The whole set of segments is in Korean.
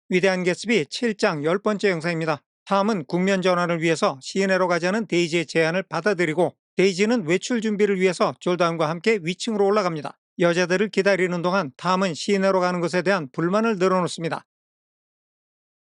위대한 개츠비 7장 10번째 영상입니다. 탐은 국면 전환을 위해서 시내로 가자는 데이지의 제안을 받아들이고 데이지는 외출 준비를 위해서 졸단과 함께 위층으로 올라갑니다. 여자들을 기다리는 동안 탐은 시내로 가는 것에 대한 불만을 늘어놓습니다.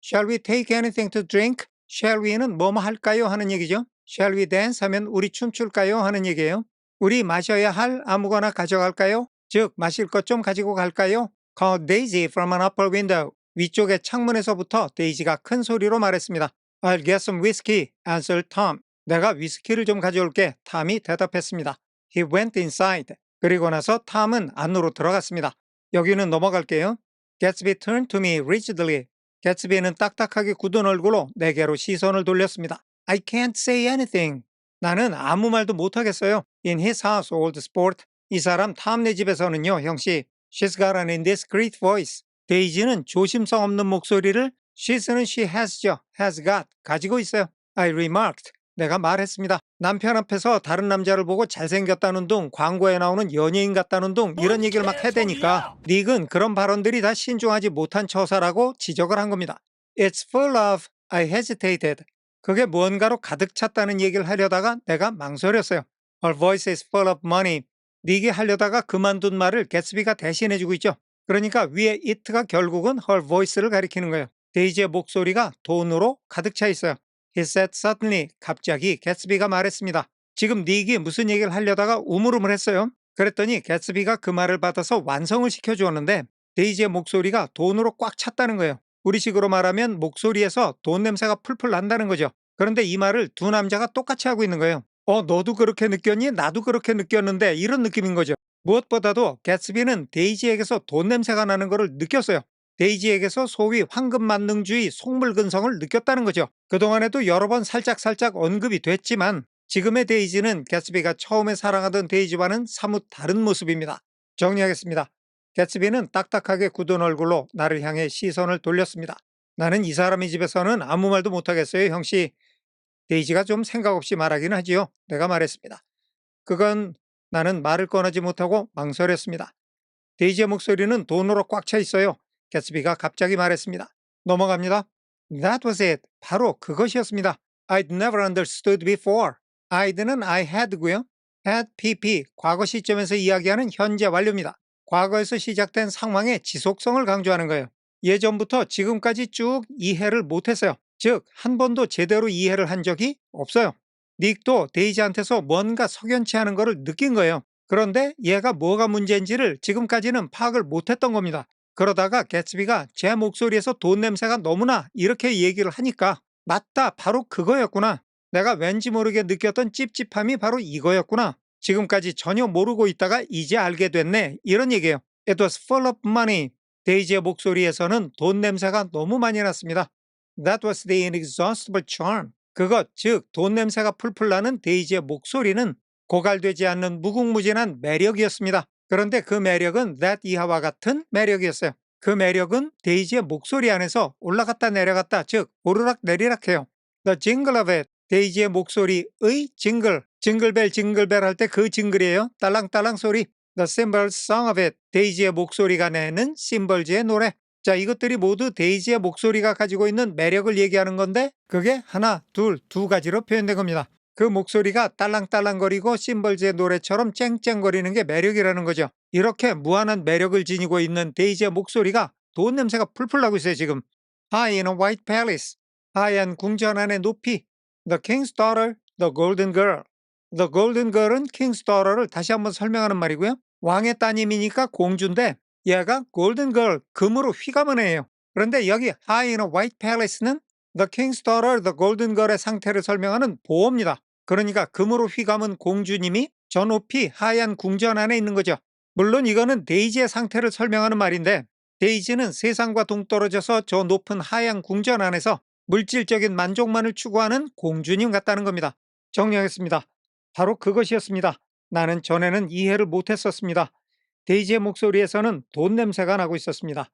Shall we take anything to drink? Shall we는 뭐뭐 할까요? 하는 얘기죠. Shall we dance? 하면 우리 춤출까요? 하는 얘기예요. 우리 마셔야 할 아무거나 가져갈까요? 즉 마실 것 좀 가지고 갈까요? Called Daisy from an upper window. 위쪽의 창문에서부터 데이지가 큰 소리로 말했습니다. I'll get some whiskey, answered Tom. 내가 위스키를 좀 가져올게. 탐이 대답했습니다. He went inside. 그리고 나서 탐은 안으로 들어갔습니다. 여기는 넘어갈게요. Gatsby turned to me rigidly. 개츠비는 딱딱하게 굳은 얼굴로 내게로 시선을 돌렸습니다. I can't say anything. 나는 아무 말도 못하겠어요. In his house, old sport. 이 사람 탐네 집에서는요, 형씨. She's got an indiscreet voice. 데이지는 조심성 없는 목소리를 she's는 she has죠. has got. 가지고 있어요. I remarked. 내가 말했습니다. 남편 앞에서 다른 남자를 보고 잘생겼다는 둥, 광고에 나오는 연예인 같다는 둥 이런 얘기를 막 해대니까 닉은 그런 발언들이 다 신중하지 못한 처사라고 지적을 한 겁니다. It's full of... I hesitated. 그게 무언가로 가득 찼다는 얘기를 하려다가 내가 망설였어요. Her voice is full of money. 닉이 하려다가 그만둔 말을 개츠비가 대신해주고 있죠. 그러니까 위에 it가 결국은 her voice를 가리키는 거예요. 데이지의 목소리가 돈으로 가득 차 있어요. He said suddenly. 갑자기 개츠비가 말했습니다. 지금 닉이 무슨 얘기를 하려다가 우물우물했어요. 그랬더니 개츠비가 그 말을 받아서 완성을 시켜주었는데 데이지의 목소리가 돈으로 꽉 찼다는 거예요. 우리식으로 말하면 목소리에서 돈 냄새가 풀풀 난다는 거죠. 그런데 이 말을 두 남자가 똑같이 하고 있는 거예요. 너도 그렇게 느꼈니? 나도 그렇게 느꼈는데 이런 느낌인 거죠. 무엇보다도 개츠비는 데이지에게서 돈 냄새가 나는 것을 느꼈어요. 데이지에게서 소위 황금만능주의 속물근성을 느꼈다는 거죠. 그동안에도 여러 번 살짝 언급이 됐지만 지금의 데이지는 개츠비가 처음에 사랑하던 데이지와는 사뭇 다른 모습입니다. 정리하겠습니다. 개츠비는 딱딱하게 굳은 얼굴로 나를 향해 시선을 돌렸습니다. 나는 이 사람의 집에서는 아무 말도 못하겠어요, 형씨. 데이지가 좀 생각 없이 말하긴 하지요. 내가 말했습니다. 그건 나는 말을 꺼내지 못하고 망설였습니다. 데이지의 목소리는 돈으로 꽉 차 있어요. 개츠비가 갑자기 말했습니다. 넘어갑니다. That was it. 바로 그것이었습니다. I'd never understood before. I'd는 I had고요. had, pp, 과거 시점에서 이야기하는 현재 완료입니다. 과거에서 시작된 상황의 지속성을 강조하는 거예요. 예전부터 지금까지 쭉 이해를 못했어요. 즉, 한 번도 제대로 이해를 한 적이 없어요. 닉도 데이지한테서 뭔가 석연치 않은 것을 느낀 거예요. 그런데 얘가 뭐가 문제인지를 지금까지는 파악을 못했던 겁니다. 그러다가 개츠비가 제 목소리에서 돈 냄새가 너무나 이렇게 얘기를 하니까 맞다, 바로 그거였구나. 내가 왠지 모르게 느꼈던 찝찝함이 바로 이거였구나. 지금까지 전혀 모르고 있다가 이제 알게 됐네. 이런 얘기예요. It was full of money. 데이지의 목소리에서는 돈 냄새가 너무 많이 났습니다. That was the inexhaustible charm. 그것, 즉 돈 냄새가 풀풀 나는 데이지의 목소리는 고갈되지 않는 무궁무진한 매력이었습니다. 그런데 그 매력은 that 이하와 같은 매력이었어요. 그 매력은 데이지의 목소리 안에서 올라갔다 내려갔다, 즉 오르락 내리락해요. The jingle of it. 데이지의 목소리의 징글, 징글벨 할 때 그 징글이에요. 딸랑딸랑 소리. The cymbals song of it. 데이지의 목소리가 내는 심벌즈의 노래. 자, 이것들이 모두 데이지의 목소리가 가지고 있는 매력을 얘기하는 건데 그게 하나, 두 가지로 표현된 겁니다. 그 목소리가 딸랑딸랑거리고 심벌즈의 노래처럼 쨍쨍거리는 게 매력이라는 거죠. 이렇게 무한한 매력을 지니고 있는 데이지의 목소리가 돈 냄새가 풀풀 나고 있어요, 지금. High in a white palace. 하얀 궁전 안의 높이. The king's daughter, the golden girl. The golden girl은 king's daughter를 다시 한번 설명하는 말이고요. 왕의 따님이니까 공주인데 얘가 golden girl, 금으로 휘감은 애예요. 그런데 여기 high in a white palace는 The King's Daughter, The Golden Girl의 상태를 설명하는 보어입니다. 그러니까 금으로 휘감은 공주님이 저 높이 하얀 궁전 안에 있는 거죠. 물론 이거는 데이지의 상태를 설명하는 말인데 데이지는 세상과 동떨어져서 저 높은 하얀 궁전 안에서 물질적인 만족만을 추구하는 공주님 같다는 겁니다. 정리하겠습니다. 바로 그것이었습니다. 나는 전에는 이해를 못했었습니다. 데이지의 목소리에서는 돈 냄새가 나고 있었습니다.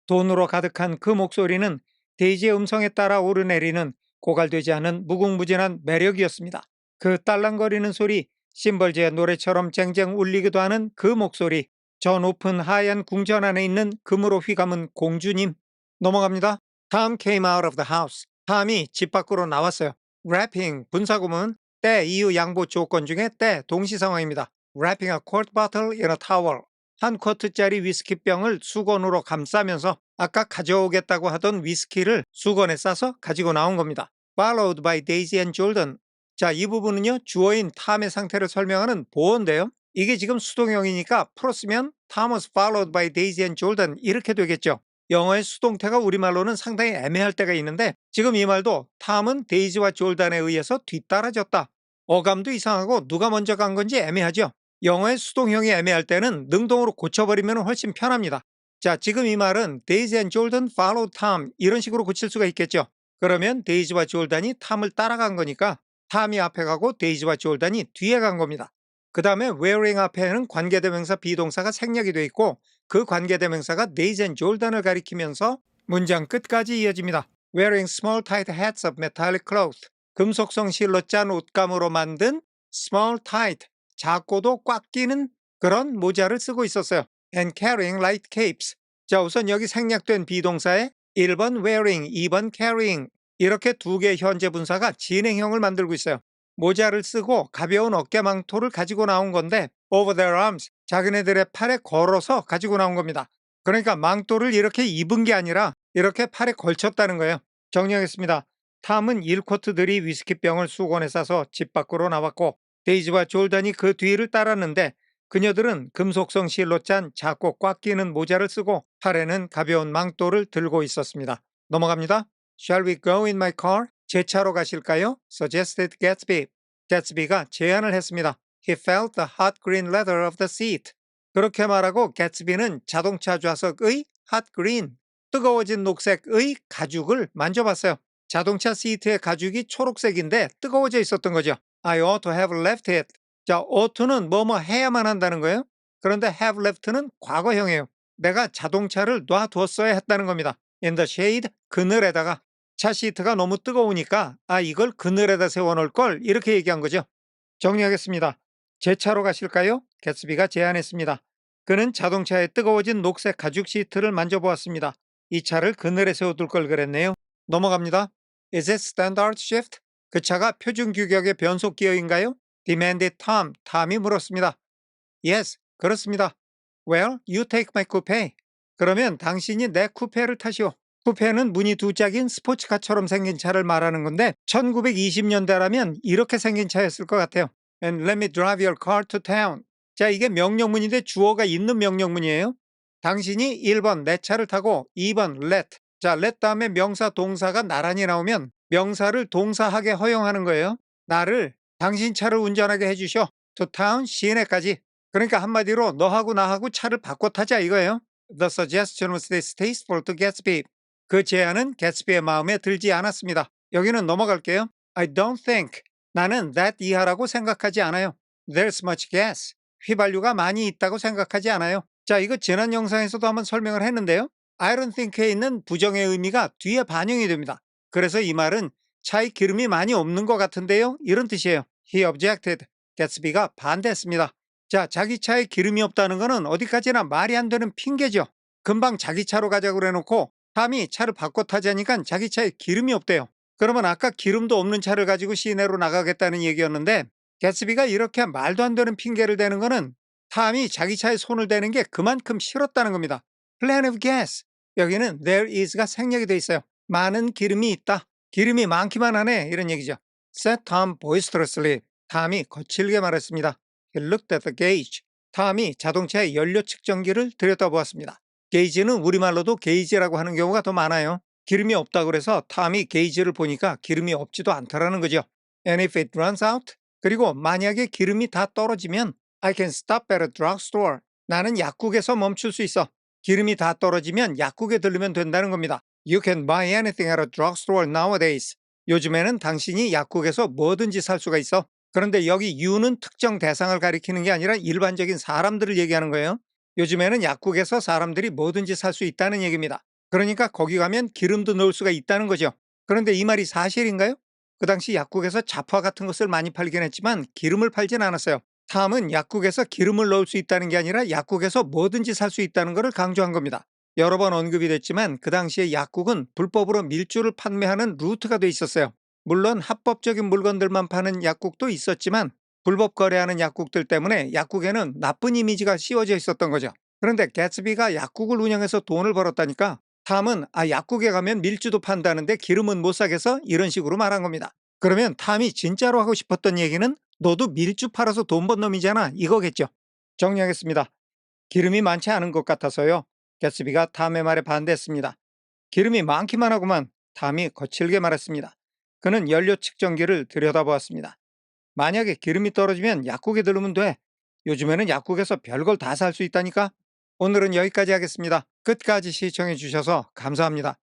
돈으로 가득한 그 목소리는 데이지의 음성에 따라 오르내리는 고갈되지 않은 무궁무진한 매력이었습니다. 그 딸랑거리는 소리, 심벌즈의 노래처럼 쟁쟁 울리기도 하는 그 목소리, 저 높은 하얀 궁전 안에 있는 금으로 휘감은 공주님. 넘어갑니다. Tom came out of the house. 탐이 집 밖으로 나왔어요. wrapping 분사구문 때 이유 양보 조건 중에 때 동시 상황입니다. wrapping a quart bottle in a towel. 한 쿼트짜리 위스키병을 수건으로 감싸면서 아까 가져오겠다고 하던 위스키를 수건에 싸서 가지고 나온 겁니다. Followed by Daisy and Jordan. 자, 이 부분은요, 주어인 탐의 상태를 설명하는 보어인데요. 이게 지금 수동형이니까 풀었으면 Tom was followed by Daisy and Jordan 이렇게 되겠죠. 영어의 수동태가 우리말로는 상당히 애매할 때가 있는데 지금 이 말도 탐은 데이지와 졸단에 의해서 뒤따라졌다. 어감도 이상하고 누가 먼저 간 건지 애매하죠. 영어의 수동형이 애매할 때는 능동으로 고쳐버리면 훨씬 편합니다. 자, 지금 이 말은 데이지 앤 졸단 followed Tom 이런 식으로 고칠 수가 있겠죠. 그러면 데이지와 졸단이 탐을 따라간 거니까 탐이 앞에 가고 데이지와 졸단이 뒤에 간 겁니다. 그 다음에 wearing 앞에는 관계대명사 비동사가 생략이 돼 있고 그 관계대명사가 데이지 앤 졸단을 가리키면서 문장 끝까지 이어집니다. Wearing small tight hats of metallic cloth. 금속성 실로 짠 옷감으로 만든 small tight, 작고도 꽉 끼는 그런 모자를 쓰고 있었어요. And carrying light capes. 자, 우선 여기 생략된 비동사에 1번 wearing, 2번 carrying 이렇게 두 개의 현재 분사가 진행형을 만들고 있어요. 모자를 쓰고 가벼운 어깨망토를 가지고 나온 건데 over their arms, 자기네들의 팔에 걸어서 가지고 나온 겁니다. 그러니까 망토를 이렇게 입은 게 아니라 이렇게 팔에 걸쳤다는 거예요. 정리하겠습니다. 탐은 1쿼트들이 위스키병을 수건에 싸서 집 밖으로 나왔고 데이지와 졸단이 그 뒤를 따랐는데 그녀들은 금속성 실로 짠 작고 꽉 끼는 모자를 쓰고 팔에는 가벼운 망토를 들고 있었습니다. 넘어갑니다. Shall we go in my car? 제 차로 가실까요? suggested Gatsby. Gatsby가 제안을 했습니다. He felt the hot green leather of the seat. 그렇게 말하고 개츠비는 자동차 좌석의 hot green, 뜨거워진 녹색의 가죽을 만져봤어요. 자동차 시트의 가죽이 초록색인데 뜨거워져 있었던 거죠. I ought to have left it. 자, ought-는 뭐뭐 해야만 한다는 거예요. 그런데 have left는 과거형이에요. 내가 자동차를 놔두었어야 했다는 겁니다. In the shade, 그늘에다가. 차 시트가 너무 뜨거우니까 이걸 그늘에다 세워놓을 걸 이렇게 얘기한 거죠. 정리하겠습니다. 제 차로 가실까요? 개츠비가 제안했습니다. 그는 자동차에 뜨거워진 녹색 가죽 시트를 만져보았습니다. 이 차를 그늘에 세워둘 걸 그랬네요. 넘어갑니다. Is it standard shift? 그 차가 표준 규격의 변속 기어인가요? demanded Tom. 탐이 물었습니다. Yes, 그렇습니다. Well, you take my coupe. 그러면 당신이 내 쿠페를 타시오. 쿠페는 문이 두 짝인 스포츠카처럼 생긴 차를 말하는 건데 1920년대라면 이렇게 생긴 차였을 것 같아요. And let me drive your car to town. 자, 이게 명령문인데 주어가 있는 명령문이에요. 당신이 1번 내 차를 타고 2번 let. 자, let 다음에 명사 동사가 나란히 나오면 명사를 동사하게 허용하는 거예요. 나를 당신 차를 운전하게 해주셔. to town 시내까지. 그러니까 한마디로 너하고 나하고 차를 바꿔 타자 이거예요. The suggestion was distasteful to Gatsby. 그 제안은 개츠비의 마음에 들지 않았습니다. 여기는 넘어갈게요. I don't think. 나는 that 이하라고 생각하지 않아요. There's much gas. 휘발유가 많이 있다고 생각하지 않아요. 자, 이거 지난 영상에서도 한번 설명을 했는데요. I don't think에 있는 부정의 의미가 뒤에 반영이 됩니다. 그래서 이 말은 차에 기름이 많이 없는 것 같은데요. 이런 뜻이에요. He objected. 개츠비가 반대했습니다. 자, 자기 차에 기름이 없다는 거는 어디까지나 말이 안 되는 핑계죠. 금방 자기 차로 가자고 그래놓고 탐이 차를 바꿔 타자니까 자기 차에 기름이 없대요. 그러면 아까 기름도 없는 차를 가지고 시내로 나가겠다는 얘기였는데 개츠비가 이렇게 말도 안 되는 핑계를 대는 거는 탐이 자기 차에 손을 대는 게 그만큼 싫었다는 겁니다. Plenty of gas. 여기는 there is가 생략이 돼 있어요. 많은 기름이 있다. 기름이 많기만 하네 이런 얘기죠. Said Tom boisterously. 탐이 거칠게 말했습니다. He looked at the gauge. 탐이 자동차의 연료 측정기를 들여다보았습니다. 게이지는 우리말로도 게이지라고 하는 경우가 더 많아요. 기름이 없다고 그래서 탐이 게이지를 보니까 기름이 없지도 않다라는 거죠. And if it runs out? 그리고 만약에 기름이 다 떨어지면 I can stop at a drugstore. 나는 약국에서 멈출 수 있어. 기름이 다 떨어지면 약국에 들르면 된다는 겁니다. You can buy anything at a drugstore nowadays. 요즘에는 당신이 약국에서 뭐든지 살 수가 있어. 그런데 여기 you는 특정 대상을 가리키는 게 아니라 일반적인 사람들을 얘기하는 거예요. 요즘에는 약국에서 사람들이 뭐든지 살 수 있다는 얘기입니다. 그러니까 거기 가면 기름도 넣을 수가 있다는 거죠. 그런데 이 말이 사실인가요? 그 당시 약국에서 잡화 같은 것을 많이 팔긴 했지만 기름을 팔진 않았어요. 탐은 약국에서 기름을 넣을 수 있다는 게 아니라 약국에서 뭐든지 살 수 있다는 것을 강조한 겁니다. 여러 번 언급이 됐지만 그 당시에 약국은 불법으로 밀주를 판매하는 루트가 돼 있었어요. 물론 합법적인 물건들만 파는 약국도 있었지만 불법 거래하는 약국들 때문에 약국에는 나쁜 이미지가 씌워져 있었던 거죠. 그런데 개츠비가 약국을 운영해서 돈을 벌었다니까 탐은 약국에 가면 밀주도 판다는데 기름은 못 사겠어? 이런 식으로 말한 겁니다. 그러면 탐이 진짜로 하고 싶었던 얘기는 너도 밀주 팔아서 돈 번 놈이잖아 이거겠죠. 정리하겠습니다. 기름이 많지 않은 것 같아서요. 개츠비가 탐의 말에 반대했습니다. 기름이 많기만 하고만. 탐이 거칠게 말했습니다. 그는 연료 측정기를 들여다보았습니다. 만약에 기름이 떨어지면 약국에 들르면 돼. 요즘에는 약국에서 별걸 다 살 수 있다니까. 오늘은 여기까지 하겠습니다. 끝까지 시청해 주셔서 감사합니다.